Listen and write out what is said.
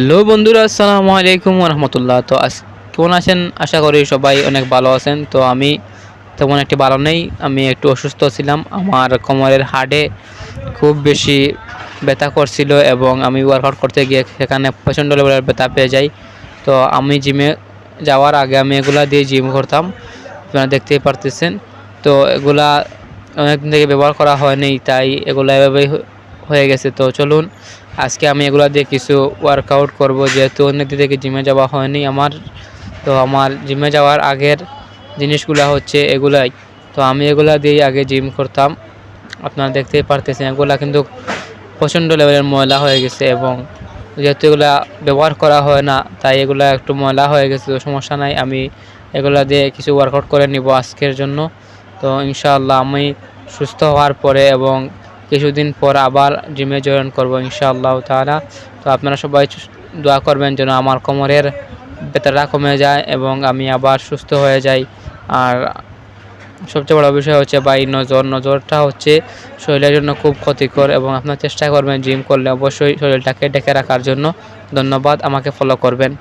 Hello বন্ধুরা, আসসালামু আলাইকুম রহমতুল্লাহ। তো কেমন আছেন? আশা করি সবাই অনেক ভালো আছেন। তো আমি তেমন একটি ভালো নেই, আমি একটু অসুস্থ ছিলাম। আমার কোমরের হাড়ে খুব বেশি ব্যথা করছিল এবং আমি ওয়ার্কআউট করতে গিয়ে সেখানে প্রচণ্ড লেভেলের ব্যথা পেয়ে যাই। তো আমি জিমে যাওয়ার আগে আমি এগুলা দিয়ে জিম করতাম, আপনারা দেখতেই পারতেছেন। তো এগুলা অনেকদিন থেকে ব্যবহার করা হয়নি, তাই এগুলা এভাবেই হয়ে গেছে। তো চলুন আজকে আমি এগুলা দিয়ে কিছু ওয়ার্কআউট করব, যেহেতু অনেকদিন থেকে জিমে যাওয়া হয়নি আমার। তো আমার জিমে যাওয়ার আগের জিনিসগুলা হচ্ছে এগুলাই। তো আমি এগুলা দিয়েই আগে জিম করতাম, আপনারা দেখতেই পারতেছেন। এগুলা কিন্তু প্রচণ্ড লেভেলের ময়লা হয়ে গেছে এবং যেহেতু এগুলা ব্যবহার করা হয় না, তাই এগুলা একটু ময়লা হয়ে গেছে। তো সমস্যা নাই, আমি এগুলা দিয়ে কিছু ওয়ার্কআউট করে নিব আজকের জন্য। তো ইনশাআল্লাহ আমি সুস্থ হওয়ার পরে এবং কিছুদিন পর আবার জিমে জয়েন করব ইনশাআল্লাহ তাআলা। তো আপনারা সবাই দোয়া করবেন যেন আমার কোমরের ব্যথাটা কমে যায় এবং আমি আবার সুস্থ হয়ে যাই। আর সবচেয়ে বড় বিষয় হচ্ছে ভাই, নজরটা হচ্ছে শরীরের জন্য খুব ক্ষতিকর এবং আপনারা চেষ্টা করবেন জিম করলে অবশ্যই শরীরটাকে ঢেকে রাখার জন্য। ধন্যবাদ, আমাকে ফলো করবেন।